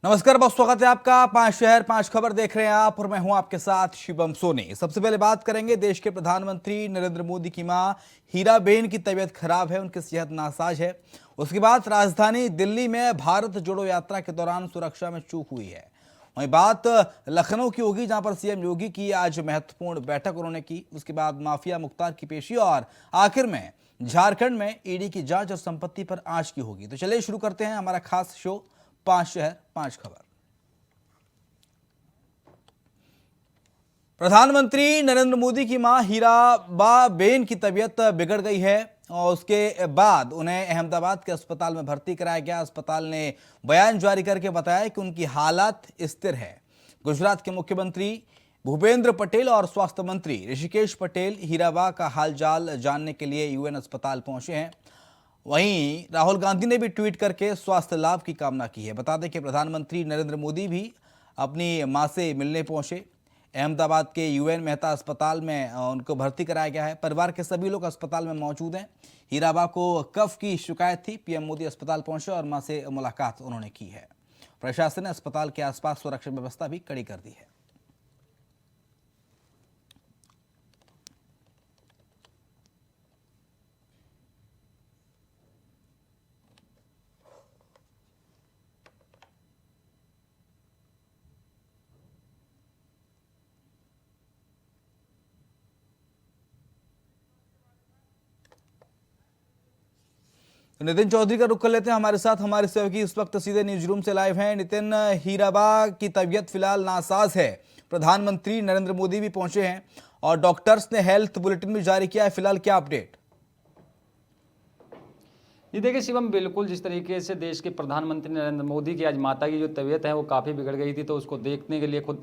नमस्कार, बहुत स्वागत है आपका। 5 शहर 5 खबर देख रहे हैं आप और मैं हूं आपके साथ शिवम सोनी। सबसे पहले बात करेंगे, देश के प्रधानमंत्री नरेंद्र मोदी की मां हीराबेन की तबीयत खराब है, उनकी सेहत नासाज है। उसके बाद राजधानी दिल्ली में भारत जोड़ो यात्रा के दौरान सुरक्षा में चूक हुई है। वहीं बात लखनऊ की होगी, जहां पर सीएम योगी की आज महत्वपूर्ण बैठक उन्होंने की। उसके बाद माफिया मुख्तार की पेशी और आखिर में झारखंड में ईडी की जांच और संपत्ति पर आंच की होगी। तो चलिए शुरू करते हैं हमारा खास शो 5 शहर 5 खबर। प्रधानमंत्री नरेंद्र मोदी की मां हीराबाबेन की तबीयत बिगड़ गई है और उसके बाद उन्हें अहमदाबाद के अस्पताल में भर्ती कराया गया। अस्पताल ने बयान जारी करके बताया कि उनकी हालत स्थिर है। गुजरात के मुख्यमंत्री भूपेंद्र पटेल और स्वास्थ्य मंत्री ऋषिकेश पटेल हीराबा का हालचाल जानने के लिए यूएन अस्पताल पहुंचे हैं। वहीं राहुल गांधी ने भी ट्वीट करके स्वास्थ्य लाभ की कामना की है। बता दें कि प्रधानमंत्री नरेंद्र मोदी भी अपनी मां से मिलने पहुंचे। अहमदाबाद के यूएन मेहता अस्पताल में उनको भर्ती कराया गया है। परिवार के सभी लोग अस्पताल में मौजूद हैं। हीराबा को कफ की शिकायत थी। पीएम मोदी अस्पताल पहुंचे और मां से मुलाकात उन्होंने की है। प्रशासन ने अस्पताल के आसपास सुरक्षा व्यवस्था भी कड़ी कर दी है। तो नितिन चौधरी का रुख कर लेते हैं हमारे साथ। हमारे सहयोगी इस वक्त सीधे न्यूज रूम से लाइव हैं। नितिन, हीराबा की तबीयत फिलहाल नासाज है। प्रधानमंत्री नरेंद्र मोदी भी पहुंचे हैं और डॉक्टर्स ने हेल्थ बुलेटिन भी जारी किया है। फिलहाल क्या अपडेट? जी देखिए शिवम, बिल्कुल जिस तरीके से देश के प्रधानमंत्री नरेंद्र मोदी की आज माता की जो तबीयत है वो काफ़ी बिगड़ गई थी, तो उसको देखने के लिए खुद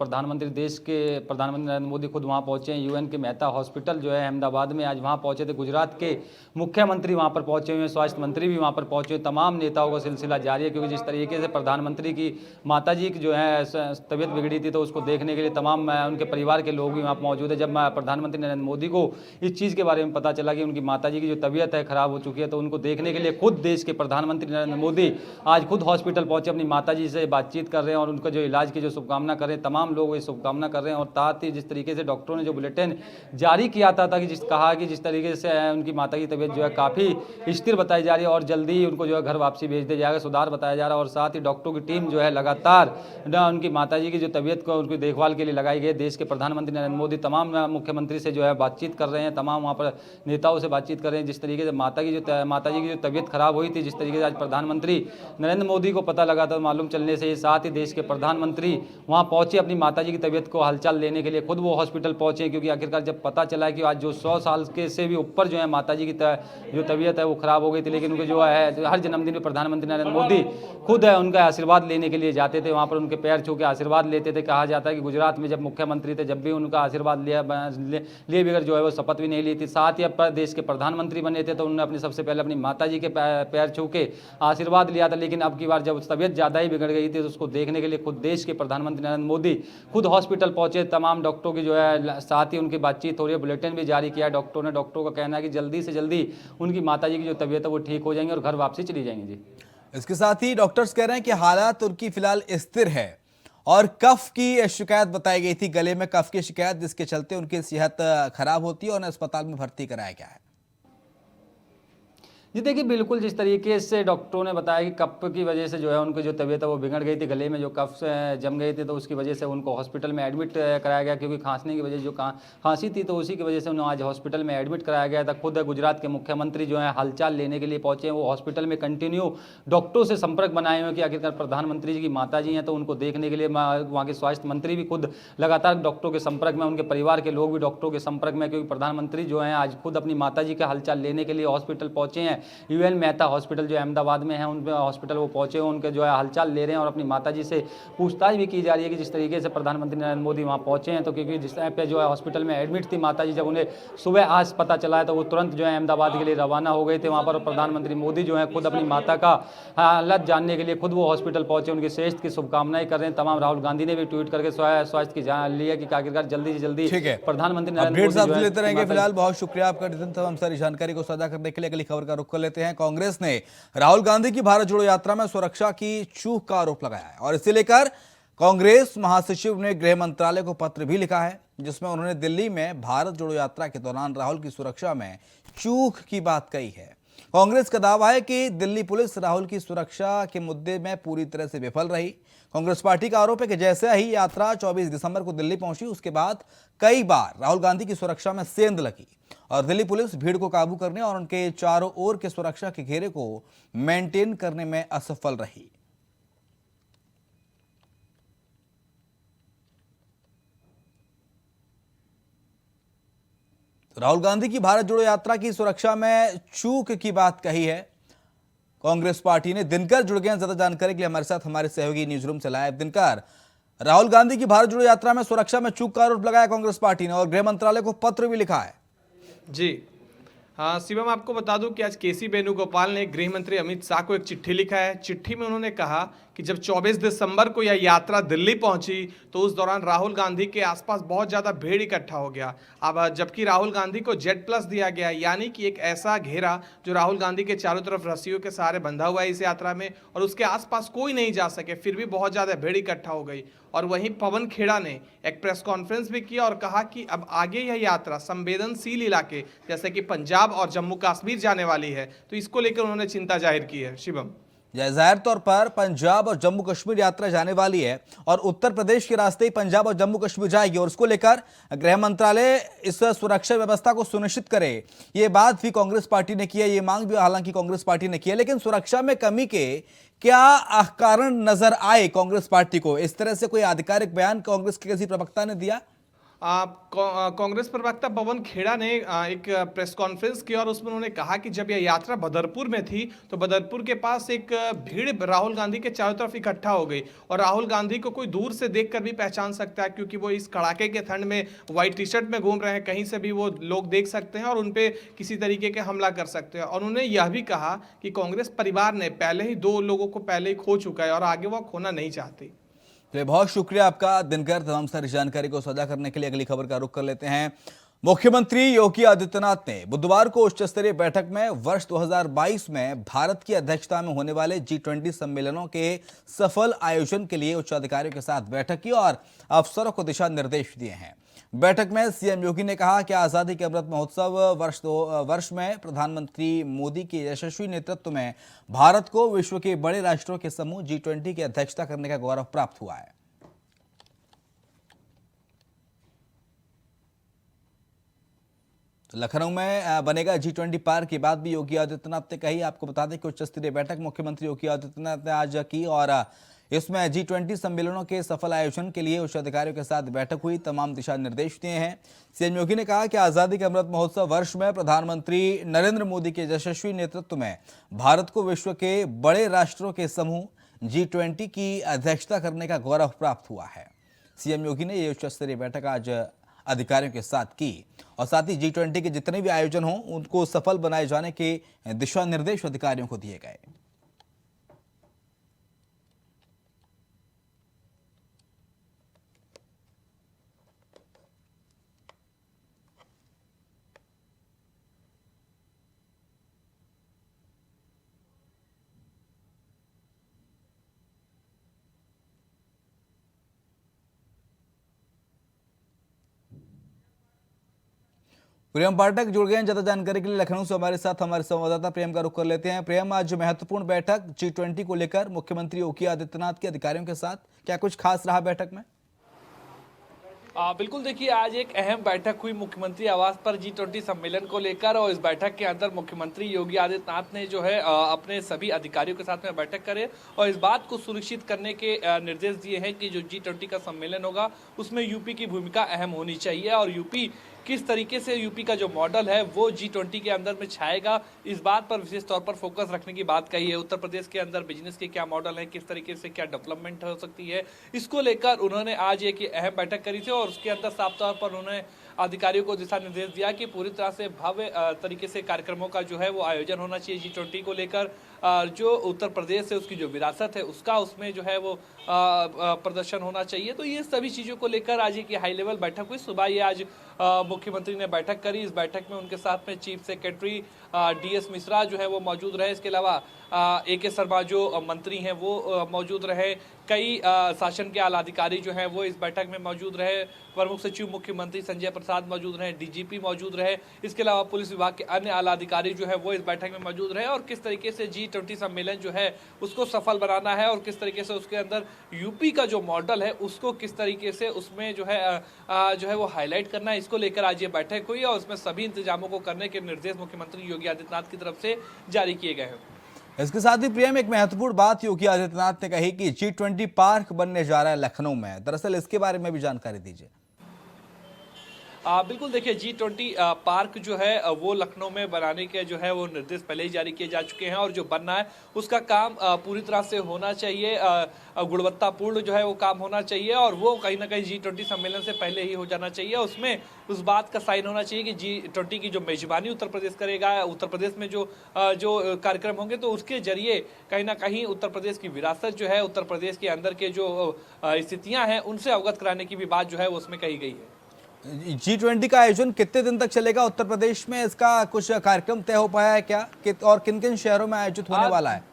देश के प्रधानमंत्री नरेंद्र मोदी खुद वहाँ पहुँचे हैं। यूएन के मेहता हॉस्पिटल जो है अहमदाबाद में, आज वहाँ पहुँचे थे। गुजरात के मुख्यमंत्री वहाँ पर पहुँचे हुए हैं, स्वास्थ्य मंत्री भी वहाँ पर पहुँचे हुए। तमाम नेताओं का सिलसिला जारी है, क्योंकि जिस तरीके से प्रधानमंत्री की माता जी की जो है तबीयत बिगड़ी थी, तो उसको देखने के लिए तमाम उनके परिवार के लोग भी वहाँ मौजूद है। जब प्रधानमंत्री नरेंद्र मोदी को इस चीज़ के बारे में पता चला कि उनकी माता जी की जो तबीयत है खराब हो चुकी है, तो उनको देखने के लिए खुद देश के प्रधानमंत्री नरेंद्र मोदी आज खुद हॉस्पिटल पहुंचे, अपनी माताजी से बातचीत कर रहे हैं और उनका जो इलाज की जो शुभकामना कर रहे हैं। तमाम लोग ये शुभकामना कर रहे हैं और साथ ही जिस तरीके से डॉक्टरों ने जो बुलेटिन जारी किया था कि जिस तरीके से उनकी माता की तबीयत जो है काफ़ी स्थिर बताई जा रही है और जल्दी उनको जो है घर वापसी भेज दिया जाएगा, सुधार बताया जा रहा है। और साथ ही डॉक्टरों की टीम जो है लगातार उनकी माता जी की जो तबीयत को उनकी देखभाल के लिए लगाई गई। देश के प्रधानमंत्री नरेंद्र मोदी तमाम मुख्यमंत्री से जो है बातचीत कर रहे हैं, तमाम वहाँ पर नेताओं से बातचीत कर रहे हैं। जिस तरीके से माता जी की जो तबीयत खराब हुई थी, जिस तरीके से आज प्रधानमंत्री नरेंद्र मोदी को पता लगा था, मालूम चलने से साथ ही देश के प्रधानमंत्री वहां पहुंचे अपनी माताजी की तबीयत को हालचाल लेने के लिए। खुद वो हॉस्पिटल पहुंचे, क्योंकि आखिरकार जब पता चला कि आज जो 100 साल के से भी ऊपर जो है माताजी की जो तबीयत है वो खराब हो गई थी, लेकिन उनके जो है हर जन्मदिन में प्रधानमंत्री नरेंद्र मोदी खुद है उनका आशीर्वाद लेने के लिए जाते थे, वहाँ पर उनके पैर छू के आशीर्वाद लेते थे। कहा जाता है कि गुजरात में जब मुख्यमंत्री थे, जब भी उनका आशीर्वाद लिए बगैर जो है वो शपथ भी नहीं ली थी। साथ ही देश के प्रधानमंत्री बने थे, तो उन्होंने अपनी सबसे पहले अपनी माताजी के पैर छू के आशीर्वाद लिया था। लेकिन अब की बार जब तबीयत ज़्यादा ही बिगड़ गई थी, तो उसको देखने के लिए खुद देश के प्रधानमंत्री नरेंद्र मोदी खुद हॉस्पिटल पहुंचे। तमाम डॉक्टरों की जो है साथ ही उनकी बातचीत हो रही है, बुलेटिन भी जारी किया डॉक्टरों का कहना है कि जल्दी से जल्दी उनकी माताजी की जो तबीयत है वो ठीक हो जाएंगी और घर वापसी चली जाएंगी। जी, इसके साथ ही डॉक्टर्स कह रहे हैं कि हालात उनकी फिलहाल स्थिर है और कफ की शिकायत बताई गई थी, गले में कफ की शिकायत, जिसके चलते उनकी सेहत खराब होती है और उन्हें अस्पताल में भर्ती कराया गया है। जी देखिए, बिल्कुल जिस तरीके से डॉक्टरों ने बताया कि कफ की वजह से जो है उनकी जो तबीयत है वो बिगड़ गई थी, गले में जो कफ जम गए थे, तो उसकी वजह से उनको हॉस्पिटल में एडमिट कराया गया। क्योंकि खांसने की वजह जो खांसी थी, तो उसी की वजह से उन्हें आज हॉस्पिटल में एडमिट कराया गया था। खुद गुजरात के मुख्यमंत्री जो है हालचाल लेने के लिए पहुंचे हैं, वो हॉस्पिटल में कंटिन्यू डॉक्टरों से संपर्क बनाए हुए कि आखिरकार प्रधानमंत्री जी की माता जी हैं, तो उनको देखने के लिए वहाँ के स्वास्थ्य मंत्री भी खुद लगातार डॉक्टरों के संपर्क में, उनके परिवार के लोग भी डॉक्टरों के संपर्क में, क्योंकि प्रधानमंत्री जो है आज खुद अपनी माता जी का हालचाल लेने के लिए हॉस्पिटल पहुंचे हैं। यूएन मेहता हॉस्पिटल जो अहमदाबाद में है, उन हॉस्पिटल वो पहुंचे हैं, उनके जो है हालचाल ले रहे हैं और अपनी माताजी से पूछताछ भी की जा रही है कि जिस तरीके से प्रधानमंत्री नरेंद्र मोदी वहां पहुंचे हैं। तो क्योंकि जिस टाइम पे जो है हॉस्पिटल में एडमिट थी माताजी, जब उन्हें सुबह आज पता चला है, तो वो तुरंत जो है अहमदाबाद के लिए रवाना हो गए थे। वहाँ पर प्रधानमंत्री मोदी जो है खुद अपनी माता का हालत जानने के लिए खुद वो हॉस्पिटल पहुंचे, उनकी सेहत की शुभकामनाएं कर रहे हैं। तमाम राहुल गांधी ने भी ट्वीट करके स्वास्थ्य की जान ली है कि आखिरकार जल्दी से जल्दी प्रधानमंत्री नरेंद्र मोदी लेते रहेंगे। फिलहाल बहुत शुक्रिया आपका, तमाम सारी जानकारी को साझा करने के लिए। अगली खबर का रुख कर लेते हैं। कांग्रेस ने राहुल गांधी की भारत जोड़ो यात्रा में सुरक्षा की चूक का आरोप लगाया है और इसे लेकर कांग्रेस महासचिव ने गृह मंत्रालय को पत्र भी लिखा है, जिसमें उन्होंने दिल्ली में भारत जोड़ो यात्रा के दौरान राहुल की सुरक्षा में चूक की बात कही है। कांग्रेस का दावा है कि दिल्ली पुलिस राहुल की सुरक्षा के मुद्दे में पूरी तरह से विफल रही। कांग्रेस पार्टी का आरोप है कि जैसे ही यात्रा 24 दिसंबर को दिल्ली पहुंची, उसके बाद कई बार राहुल गांधी की सुरक्षा में सेंध लगी और दिल्ली पुलिस भीड़ को काबू करने और उनके चारों ओर के सुरक्षा के घेरे को मेंटेन करने में असफल रही। राहुल गांधी की भारत जोड़ो यात्रा की सुरक्षा में चूक की बात कही है कांग्रेस पार्टी ने। दिनकर जुड़ गए हैं ज्यादा जानकारी के लिए हमारे साथ, हमारे सहयोगी न्यूज रूम से लाइव। दिनकर, राहुल गांधी की भारत जोड़ो यात्रा में सुरक्षा में चूक का आरोप लगाया कांग्रेस पार्टी ने और गृह मंत्रालय को पत्र भी लिखा है। जी हाँ शिवम, आपको बता दूं कि आज केसी वेणुगोपाल ने गृह मंत्री अमित शाह को एक चिट्ठी लिखा है। चिट्ठी में उन्होंने कहा कि जब 24 दिसंबर को यह यात्रा दिल्ली पहुंची तो उस दौरान राहुल गांधी के आसपास बहुत ज़्यादा भीड़ इकट्ठा हो गया। अब जबकि राहुल गांधी को Z+ दिया गया, यानी कि एक ऐसा घेरा जो राहुल गांधी के चारों तरफ रस्सियों के सहारे बंधा हुआ है इस यात्रा में, और उसके आसपास कोई नहीं जा सके, फिर भी बहुत ज़्यादा भीड़ इकट्ठा हो गई। और वहीं पवन खेड़ा ने एक प्रेस कॉन्फ्रेंस भी किया और कहा कि अब आगे यह यात्रा संवेदनशील इलाके जैसे कि पंजाब और जम्मू कश्मीर जाने वाली है, तो इसको लेकर उन्होंने चिंता जाहिर की है। शिवम, जाहिर तौर पर पंजाब और जम्मू कश्मीर यात्रा जाने वाली है और उत्तर प्रदेश के रास्ते ही पंजाब और जम्मू कश्मीर जाएगी और उसको लेकर गृह मंत्रालय इस सुरक्षा व्यवस्था को सुनिश्चित करे, ये बात भी कांग्रेस पार्टी ने की है, ये मांग भी हालांकि कांग्रेस पार्टी ने की है। लेकिन सुरक्षा में कमी के क्या कारण नजर आए कांग्रेस पार्टी को? इस तरह से कोई आधिकारिक बयान कांग्रेस के किसी प्रवक्ता ने दिया? कांग्रेस प्रवक्ता पवन खेड़ा ने एक प्रेस कॉन्फ्रेंस की और उसमें उन्होंने कहा कि जब यह यात्रा बदरपुर में थी तो बदरपुर के पास एक भीड़ राहुल गांधी के चारों तरफ इकट्ठा हो गई और राहुल गांधी को कोई दूर से देखकर भी पहचान सकता है, क्योंकि वो इस कड़ाके के ठंड में व्हाइट टी-शर्ट में घूम रहे हैं, कहीं से भी वो लोग देख सकते हैं और उन पर किसी तरीके के हमला कर सकते हैं। और उन्होंने यह भी कहा कि कांग्रेस परिवार ने पहले ही 2 लोगों को पहले ही खो चुका है और आगे वो खोना नहीं चाहती। तो बहुत शुक्रिया आपका दिनकर, तमाम सारी जानकारी को साझा करने के लिए। अगली खबर का रुख कर लेते हैं। मुख्यमंत्री योगी आदित्यनाथ ने बुधवार को उच्च स्तरीय बैठक में वर्ष 2022 में भारत की अध्यक्षता में होने वाले G20 सम्मेलनों के सफल आयोजन के लिए उच्च अधिकारियों के साथ बैठक की और अफसरों को दिशा निर्देश दिए हैं। बैठक में सीएम योगी ने कहा कि आजादी के अमृत महोत्सव वर्ष में प्रधानमंत्री मोदी के यशस्वी नेतृत्व में भारत को विश्व के बड़े राष्ट्रों के समूह G20 की अध्यक्षता करने का गौरव प्राप्त हुआ है। तो लखनऊ में बनेगा G20 पार्क की बात भी योगी आदित्यनाथ ने कही। आपको बता दें कि उच्च स्तरीय बैठक मुख्यमंत्री योगी आदित्यनाथ ने आज की और इसमें G20 सम्मेलनों के सफल आयोजन के लिए उच्च अधिकारियों के साथ बैठक हुई, तमाम दिशा निर्देश दिए हैं। सीएम योगी ने कहा कि आजादी के अमृत महोत्सव वर्ष में प्रधानमंत्री नरेंद्र मोदी के यशस्वी नेतृत्व में भारत को विश्व के बड़े राष्ट्रों के समूह G20 की अध्यक्षता करने का गौरव प्राप्त हुआ है। सीएम योगी ने ये उच्च स्तरीय बैठक आज अधिकारियों के साथ की और साथ ही G20 के जितने भी आयोजन हों उनको सफल बनाए जाने के दिशा निर्देश अधिकारियों को दिए गए। प्रियम पाठक जुड़ गए हैं ज्यादा जानकारी के लिए लखनऊ से हमारे साथ। हमारे संवाददाता प्रियम का रुख कर लेते हैं। प्रियम, आज महत्वपूर्ण बैठक G20 को लेकर मुख्यमंत्री योगी आदित्यनाथ के अधिकारियों के साथ, क्या कुछ खास रहा बैठक में? बिल्कुल, देखिए आज एक अहम बैठक हुई मुख्यमंत्री आवास पर G20 सम्मेलन को लेकर और इस बैठक के अंदर मुख्यमंत्री योगी आदित्यनाथ ने जो है अपने सभी अधिकारियों के साथ में बैठक करे और इस बात को सुनिश्चित करने के निर्देश दिए हैं कि जो G20 का सम्मेलन होगा उसमें यूपी की भूमिका अहम होनी चाहिए और यूपी किस तरीके से यूपी का जो मॉडल है वो G20 के अंदर में छाएगा, इस बात पर विशेष तौर पर फोकस रखने की बात कही है। उत्तर प्रदेश के अंदर बिजनेस के क्या मॉडल है, किस तरीके से क्या डेवलपमेंट हो सकती है, इसको लेकर उन्होंने आज एक अहम बैठक करी थी और उसके अंदर साफ तौर पर उन्होंने अधिकारियों को दिशा निर्देश दिया कि पूरी तरह से भव्य तरीके से कार्यक्रमों का जो है वो आयोजन होना चाहिए G20 को लेकर। जो उत्तर प्रदेश है उसकी जो विरासत है उसका उसमें जो है वो प्रदर्शन होना चाहिए। तो ये सभी चीज़ों को लेकर आज एक हाई लेवल बैठक हुई। सुबह ये आज मुख्यमंत्री ने बैठक करी। इस बैठक में उनके साथ में चीफ सेक्रेटरी DS मिश्रा जो है वो मौजूद रहे। इसके अलावा AK शर्मा जो मंत्री हैं वो मौजूद रहे। कई शासन के आला अधिकारी जो हैं वो इस बैठक में मौजूद रहे। प्रमुख सचिव मुख्यमंत्री संजय प्रसाद मौजूद रहे। DGP मौजूद रहे। इसके अलावा पुलिस विभाग के अन्य आला अधिकारी जो है वो इस बैठक में मौजूद रहे। और किस तरीके से G20 सम्मेलन जो है उसको सफल बनाना है और किस तरीके से उसके अंदर यूपी का जो मॉडल है उसको किस तरीके से उसमें जो है वो हाईलाइट करना है, इसको लेकर आज ये बैठक हुई और उसमें सभी इंतजामों को करने के निर्देश मुख्यमंत्री योगी आदित्यनाथ की तरफ से जारी किए गए हैं। इसके साथ ही प्रियम, एक महत्वपूर्ण बात योगी आदित्यनाथ ने कही कि G20 पार्क बनने जा रहा है लखनऊ में। दरअसल इसके बारे में भी जानकारी दीजिए। बिल्कुल, देखिए G20 पार्क जो है वो लखनऊ में बनाने के जो है वो निर्देश पहले ही जारी किए जा चुके हैं और जो बनना है उसका काम पूरी तरह से होना चाहिए। गुणवत्तापूर्ण जो है वो काम होना चाहिए और वो कहीं ना कहीं G20 सम्मेलन से पहले ही हो जाना चाहिए। उसमें उस बात का साइन होना चाहिए कि G20 की जो मेजबानी उत्तर प्रदेश करेगा, उत्तर प्रदेश में जो कार्यक्रम होंगे तो उसके जरिए कहीं ना कहीं उत्तर प्रदेश की विरासत जो है, उत्तर प्रदेश के अंदर के जो स्थितियाँ हैं उनसे अवगत कराने की भी बात जो है वो उसमें कही गई है। G20 का आयोजन कितने दिन तक चलेगा उत्तर प्रदेश में? इसका कुछ कार्यक्रम तय हो पाया है क्या और किन किन शहरों में आयोजित होने वाला है?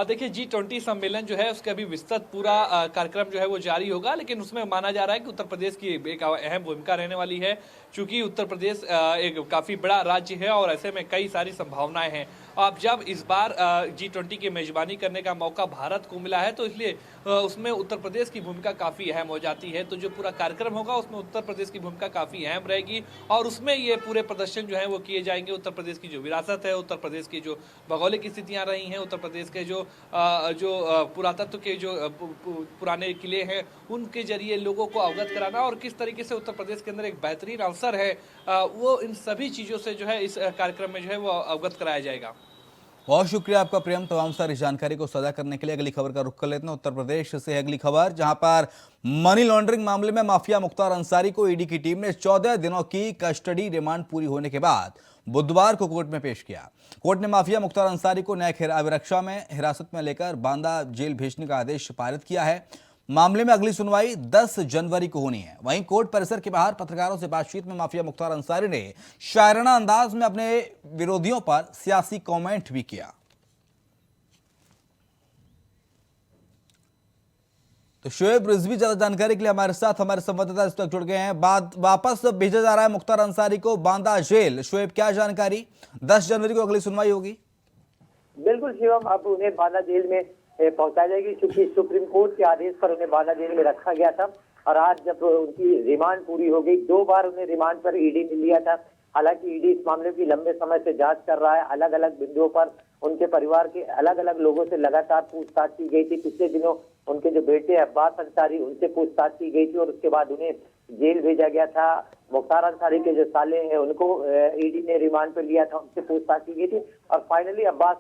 देखिए G20 सम्मेलन जो है उसका अभी विस्तृत पूरा कार्यक्रम जो है वो जारी होगा, लेकिन उसमें माना जा रहा है कि उत्तर प्रदेश की एक अहम भूमिका रहने वाली है। क्योंकि उत्तर प्रदेश एक काफ़ी बड़ा राज्य है और ऐसे में कई सारी संभावनाएं हैं। अब जब इस बार G20 की मेजबानी करने का मौका भारत को मिला है तो इसलिए उसमें उत्तर प्रदेश की भूमिका काफ़ी अहम हो जाती है। तो जो पूरा कार्यक्रम होगा उसमें उत्तर प्रदेश की भूमिका काफ़ी अहम रहेगी और उसमें ये पूरे प्रदर्शन जो है वो किए जाएंगे। उत्तर प्रदेश की जो विरासत है, उत्तर प्रदेश की जो भौगोलिक स्थितियाँ रही हैं, उत्तर प्रदेश के जो पुरातत्व के जो पुराने किले हैं उनके जरिए लोगों को अवगत कराना और किस तरीके से उत्तर प्रदेश के अंदर एक बेहतरीन अवसर है वो इन सभी चीज़ों से जो है इस कार्यक्रम में जो है वो अवगत कराया जाएगा। बहुत शुक्रिया आपका प्रियम, तमाम सारी जानकारी को साझा करने के लिए। अगली खबर का रुख कर लेते हैं उत्तर प्रदेश से। अगली खबर, जहां पर मनी लॉन्ड्रिंग मामले में माफिया मुख्तार अंसारी को ईडी की टीम ने 14 दिनों की कस्टडी रिमांड पूरी होने के बाद बुधवार को कोर्ट में पेश किया। कोर्ट ने माफिया मुख्तार अंसारी को न्यायिक अभिरक्षा में हिरासत में लेकर बांदा जेल भेजने का आदेश पारित किया है। मामले में अगली सुनवाई 10 जनवरी को होनी है। वहीं कोर्ट परिसर के बाहर पत्रकारों से बातचीत में माफिया मुख्तार अंसारी ने शायराना अंदाज में अपने विरोधियों पर सियासी कमेंट भी किया। तो शोएब रिजवी ज्यादा जानकारी के लिए हमारे साथ हमारे संवाददाता इस तक जुड़ गए हैं। वापस भेजा जा रहा है मुख्तार अंसारी को बांदा जेल। शोएब, क्या जानकारी? 10 जनवरी को अगली सुनवाई होगी। बिल्कुल शिवम, अब उन्हें बांदा जेल में पहुंचाई जाएगी क्योंकि सुप्रीम कोर्ट के आदेश पर उन्हें बांदा जेल में रखा गया था और आज जब उनकी रिमांड पूरी हो गई, 2 बार उन्हें रिमांड पर ईडी ने लिया था। हालांकि ईडी इस मामले की लंबे समय से जांच कर रहा है। अलग अलग बिंदुओं पर उनके परिवार के अलग अलग लोगों से लगातार पूछताछ की गई थी। पिछले दिनों उनके जो बेटे अब्बास अंसारी, उनसे पूछताछ की गई थी और उसके बाद उन्हें जेल भेजा गया था। मुख्तार अंसारी के जो साले हैं उनको ईडी ने रिमांड पर लिया था, उनसे पूछताछ की गई थी और फाइनली अब्बास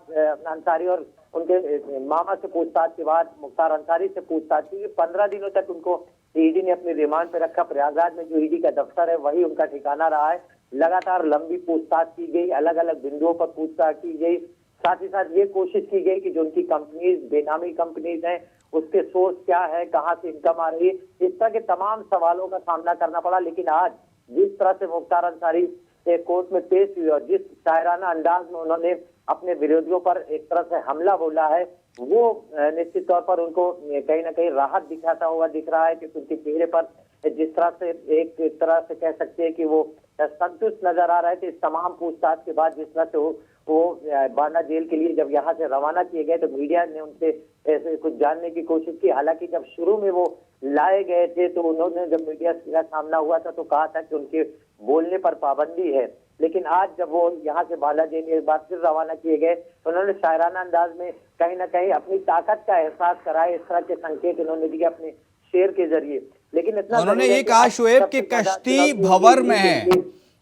अंसारी और उनके मामा से पूछताछ के बाद मुख्तार अंसारी से पूछताछ की। 15 दिनों तक उनको ईडी ने अपने रिमांड पर रखा। प्रयागराज में जो ईडी का दफ्तर है वही उनका ठिकाना रहा है। लगातार लंबी पूछताछ की गई, अलग अलग बिंदुओं पर पूछताछ की गई। साथ ही साथ ये कोशिश की गई कि जो उनकी कंपनीज, बेनामी कंपनीज हैं, उसके सोर्स क्या है, कहाँ से इनकम आ रही है, इस तरह के तमाम सवालों का सामना करना पड़ा। लेकिन आज जिस तरह से मुख्तार अंसारी कोर्ट में पेश हुए और जिस शायराना अंदाज में उन्होंने अपने विरोधियों पर एक तरह से हमला बोला है, वो निश्चित तौर पर उनको कहीं ना कहीं राहत दिखाता हुआ दिख रहा है। क्योंकि उनके चेहरे पर जिस तरह से एक तरह से कह सकते हैं कि वो संतुष्ट नजर आ रहे थे इस तमाम पूछताछ के बाद। जिस तरह से वो बांदा जेल के लिए जब यहाँ से रवाना किए गए तो मीडिया ने उनसे ऐसे कुछ जानने की कोशिश की। हालांकि जब शुरू में वो लाए गए थे तो उन्होंने, जब मीडिया का सामना हुआ था तो कहा था कि उनके बोलने पर पाबंदी है। लेकिन आज जब वो यहाँ से बांदा जेल एक बार फिर रवाना किए गए तो उन्होंने शायराना अंदाज में कहीं ना कहीं अपनी ताकत का एहसास कराया। इस तरह के संकेत उन्होंने दिए अपने शेर के जरिए। लेकिन इतना उन्होंने ये कहा शोएब कि कश्ती भंवर में है।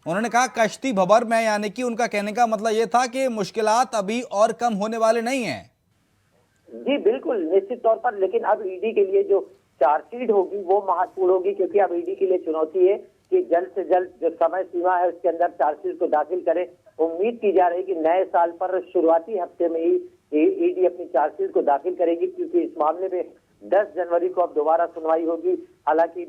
उन्होंने कहा कश्ती भंवर में, यानी कि उनका कहने का मतलब ये था कि मुश्किलात अभी और कम होने वाले नहीं हैं। जी बिल्कुल, निश्चित तौर पर। लेकिन अब ईडी के लिए जो चार्जशीट होगी वो महत्वपूर्ण होगी क्योंकि अब ईडी के लिए चुनौती है कि जल्द से जल्द जो समय सीमा है उसके अंदर चार्जशीट को दाखिल करे। उम्मीद की जा रही है कि नए साल पर शुरुआती हफ्ते में ही ईडी अपनी चार्जशीट को दाखिल करेगी, क्योंकि इस मामले में 10 जनवरी को अब दोबारा सुनवाई होगी। हालांकि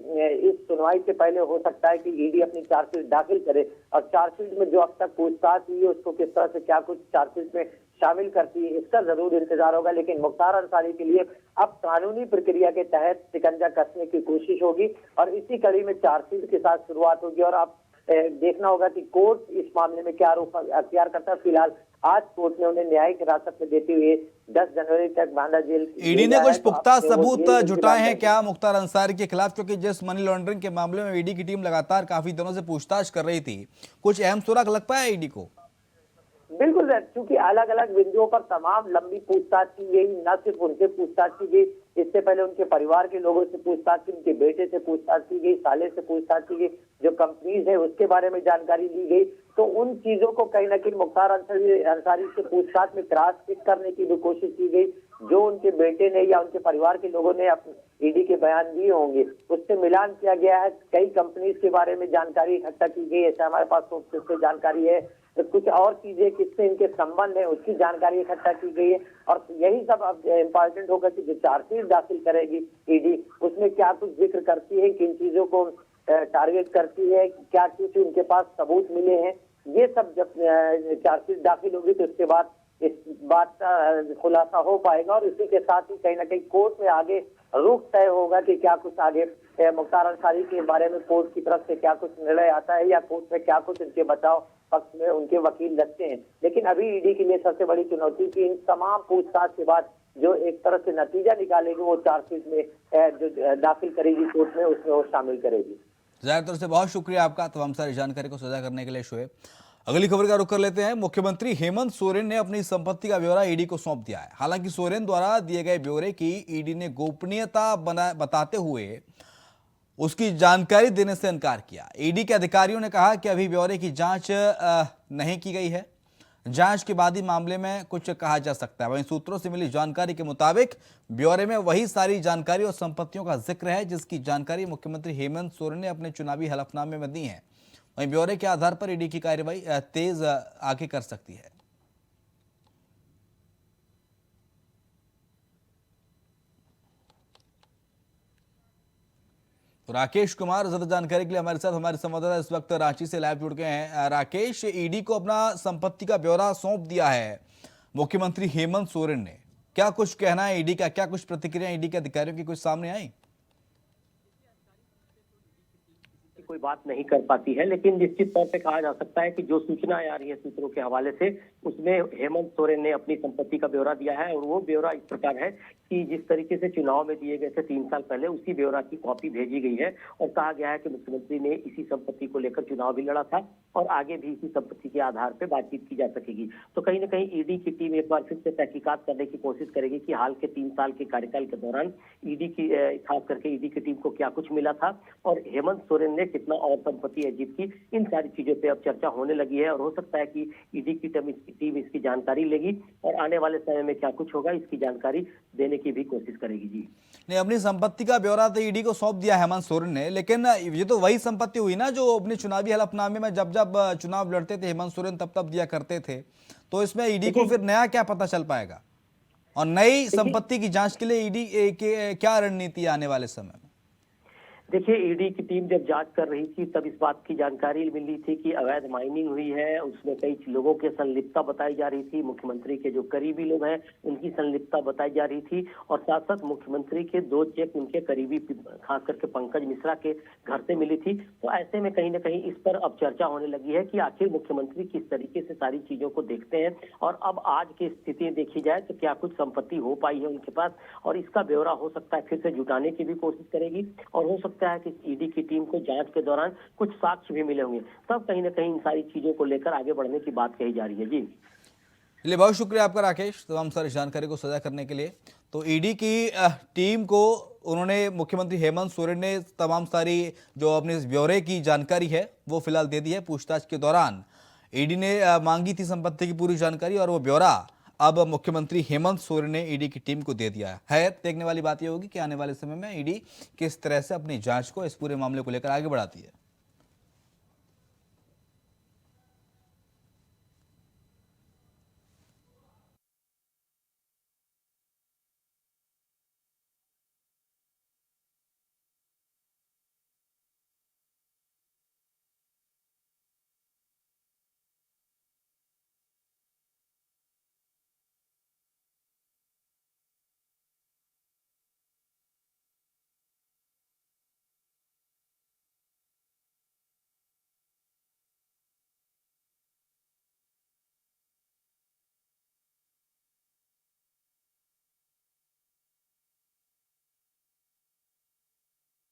इस सुनवाई से पहले हो सकता है कि ईडी अपनी चार्जशीट दाखिल करे और चार्जशीट में जो अब तक पूछताछ हुई है उसको किस तरह से क्या कुछ चार्जशीट में शामिल करती है, इसका जरूर इंतजार होगा। लेकिन मुख्तार अंसारी के लिए अब कानूनी प्रक्रिया के तहत शिकंजा कसने की कोशिश होगी और इसी कड़ी में चार्जशीट के साथ शुरुआत होगी और अब देखना होगा कि कोर्ट इस मामले में क्या रुख अख्तियार करता है। फिलहाल आज कोर्ट ने उन्हें न्यायिक हिरासत में देते हुए 10 जनवरी तक बांदा जेल ईडी ने कुछ तो पुख्ता अब वो सबूत जेल में जुटाए हैं फिलहाल क्या मुख्तार अंसारी के खिलाफ? क्योंकि जिस मनी लॉन्ड्रिंग के मामले में ईडी की टीम लगातार काफी दिनों से पूछताछ कर रही थी, कुछ अहम सुराग लग पाया ईडी को? बिल्कुल सर, क्योंकि अलग अलग बिंदुओं पर तमाम लंबी पूछताछ की गई। न सिर्फ उनसे पूछताछ की गई, इससे पहले उनके परिवार के लोगों से पूछताछ की, उनके बेटे से पूछताछ की गई, साले से पूछताछ की गई, जो कंपनीज है उसके बारे में जानकारी ली गई। तो उन चीजों को कहीं ना कहीं मुख्तार अंसारी से पूछताछ में क्रॉस चेक करने की भी कोशिश की गई। जो उनके बेटे ने या उनके परिवार के लोगों ने अपने ईडी के बयान दिए होंगे उससे मिलान किया गया है। कई कंपनीज के बारे में जानकारी इकट्ठा की गई, ऐसा हमारे पास सोर्सेस से जानकारी है। तो कुछ और चीजें किससे इनके संबंध है उसकी जानकारी इकट्ठा की गई है और यही सब अब इम्पोर्टेंट होगा कि जो चार्जशीट दाखिल करेगी ईडी उसमें क्या कुछ जिक्र करती है, किन चीजों को टारगेट करती है, क्या कुछ उनके पास सबूत मिले हैं। ये सब जब चार्जशीट दाखिल होगी तो उसके बाद इस बात का खुलासा हो पाएगा और इसी के साथ ही कहीं ना कहीं कोर्ट में आगे रुख तय होगा कि क्या कुछ आगे मुख्तार अंसारी के बारे में कोर्ट की तरफ से क्या कुछ निर्णय आता है या कोर्ट में क्या कुछ इनके बचाव पक्ष में उनके वकील लगते हैं। लेकिन अभी ईडी के लिए सबसे बड़ी चुनौती की इन तमाम पूछताछ के बाद जो एक तरह से नतीजा निकालेगी वो चार्जशीट में जो दाखिल करेगी कोर्ट में उसमें वो शामिल करेगी। जाहिर तौर से बहुत शुक्रिया आपका तमाम सारी जानकारी को साझा करने के लिए शोएब। अगली खबर का रुख कर लेते हैं। मुख्यमंत्री हेमंत सोरेन ने अपनी संपत्ति का ब्यौरा ईडी को सौंप दिया है। हालांकि सोरेन द्वारा दिए गए ब्यौरे की ईडी ने गोपनीयता बताते हुए उसकी जानकारी देने से इनकार किया। ईडी के अधिकारियों ने कहा कि अभी ब्यौरे की जांच नहीं की गई है, जांच के बाद ही मामले में कुछ कहा जा सकता है। वहीं सूत्रों से मिली जानकारी के मुताबिक ब्यौरे में वही सारी जानकारी और संपत्तियों का जिक्र है जिसकी जानकारी मुख्यमंत्री हेमंत सोरेन ने अपने चुनावी हलफनामे में दी है। वहीं ब्यौरे के आधार पर ईडी की कार्रवाई तेज आगे कर सकती है। तो राकेश कुमार ज्यादा जानकारी के लिए हमारे साथ हमारे संवाददाता इस वक्त रांची से लाइव जुड़ गए हैं। राकेश, ईडी को अपना संपत्ति का ब्यौरा सौंप दिया है मुख्यमंत्री हेमंत सोरेन ने, क्या कुछ कहना है ईडी का, क्या कुछ प्रतिक्रिया ईडी के अधिकारियों की कुछ सामने आई? कोई बात नहीं कर पाती है, लेकिन निश्चित तौर पे कहा जा सकता है कि जो सूचनाएं आ रही है सूत्रों के हवाले से उसमें हेमंत सोरेन ने अपनी संपत्ति का ब्यौरा दिया है और वो ब्यौरा इस प्रकार है कि जिस तरीके से चुनाव में दिए गए थे 3 साल पहले उसी ब्यौरा की कॉपी भेजी गई है और कहा गया है कि मुख्यमंत्री ने इसी संपत्ति को लेकर चुनाव भी लड़ा था और आगे भी इसी संपत्ति के आधार पर बातचीत की जा सकेगी। तो कहीं ना कहीं ईडी की टीम एक बार फिर से तहकीकात करने की कोशिश करेगी कि हाल के 3 साल के कार्यकाल के दौरान ईडी की खास करके ईडी की टीम को क्या कुछ मिला था और हेमंत सोरेन ने कितना और संपत्ति अर्जित की। इन सारी चीजों पे अब चर्चा होने लगी है और हो सकता है कि ईडी की टीम इसकी जानकारी लेगी और आने वाले समय में क्या कुछ होगा इसकी जानकारी देने की भी कोशिश करेगी। जी नहीं, अपनी संपत्ति का ब्यौरा तो ईडी को सौंप दिया हेमंत सोरेन ने, लेकिन ये तो वही संपत्ति हुई ना जो अपने चुनावी हलफनामे में जब जब चुनाव लड़ते थे हेमंत सोरेन तब तब दिया करते थे। तो इसमें ईडी को फिर नया क्या पता चल पाएगा और नई संपत्ति की जांच के लिए ईडी के क्या रणनीति आने वाले समय में? देखिए, ईडी की टीम जब जांच कर रही थी तब इस बात की जानकारी मिली थी कि अवैध माइनिंग हुई है, उसमें कई लोगों की संलिप्तता बताई जा रही थी, मुख्यमंत्री के जो करीबी लोग हैं उनकी संलिप्तता बताई जा रही थी और साथ साथ मुख्यमंत्री के 2 चेक उनके करीबी खास करके पंकज मिश्रा के घर से मिली थी। तो ऐसे में कहीं ना कहीं इस पर अब चर्चा होने लगी है कि आखिर मुख्यमंत्री किस तरीके से सारी चीजों को देखते हैं और अब आज की स्थिति देखी जाए तो क्या कुछ संपत्ति हो पाई है उनके पास और इसका ब्यौरा हो सकता है फिर से जुटाने की भी कोशिश करेगी और हो सकता है कि ईडी की टीम को जांच के दौरान कुछ साक्ष्य भी मिले होंगे, तब कहीं ना कहीं इन सारी चीजों को लेकर आगे बढ़ने की बात कही जा रही है। जी चलिए, बहुत शुक्रिया आपका राकेश तमाम सारी जानकारी को साझा करने के लिए। तो ईडी की टीम को उन्होंने मुख्यमंत्री हेमंत सोरेन ने तमाम सारी जो अपने ब्यौरे की जानकारी है वो फिलहाल दे दी है। पूछताछ के दौरान ईडी ने मांगी थी संपत्ति की पूरी जानकारी और वो ब्यौरा अब मुख्यमंत्री हेमंत सोरेन ने ईडी की टीम को दे दिया है। देखने वाली बात यह होगी कि आने वाले समय में ईडी किस तरह से अपनी जांच को इस पूरे मामले को लेकर आगे बढ़ाती है।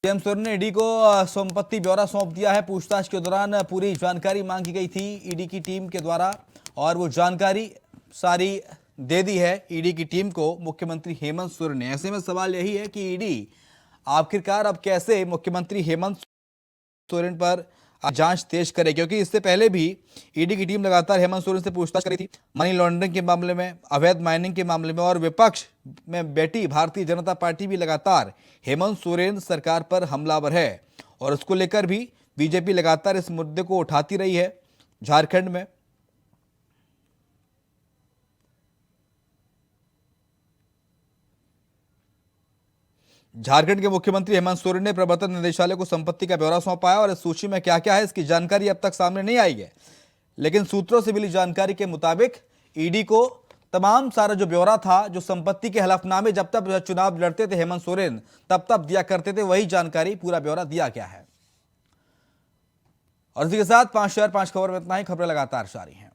सीएम सोरेन ने ईडी को संपत्ति ब्यौरा सौंप दिया है। पूछताछ के दौरान पूरी जानकारी मांगी गई थी ईडी की टीम के द्वारा और वो जानकारी सारी दे दी है ईडी की टीम को मुख्यमंत्री हेमंत सोरेन ने। ऐसे में सवाल यही है कि ईडी आखिरकार अब कैसे मुख्यमंत्री हेमंत सोरेन पर जांच तेज करे, क्योंकि इससे पहले भी ईडी की टीम लगातार हेमंत सोरेन से पूछताछ करी थी मनी लॉन्ड्रिंग के मामले में, अवैध माइनिंग के मामले में, और विपक्ष में बैठी भारतीय जनता पार्टी भी लगातार हेमंत सोरेन सरकार पर हमलावर है और उसको लेकर भी बीजेपी लगातार इस मुद्दे को उठाती रही है। झारखंड में झारखंड के मुख्यमंत्री हेमंत सोरेन ने प्रवर्तन निदेशालय को संपत्ति का ब्यौरा सौंपा है और इस सूची में क्या क्या है इसकी जानकारी अब तक सामने नहीं आई है, लेकिन सूत्रों से मिली जानकारी के मुताबिक ईडी को तमाम सारा जो ब्यौरा था, जो संपत्ति के हलफनामे जब तक चुनाव लड़ते थे हेमंत सोरेन तब दिया करते थे, वही जानकारी पूरा ब्यौरा दिया गया है। और इसी के साथ 5 शहर 5 खबर में इतना ही। खबरें लगातार जारी हैं।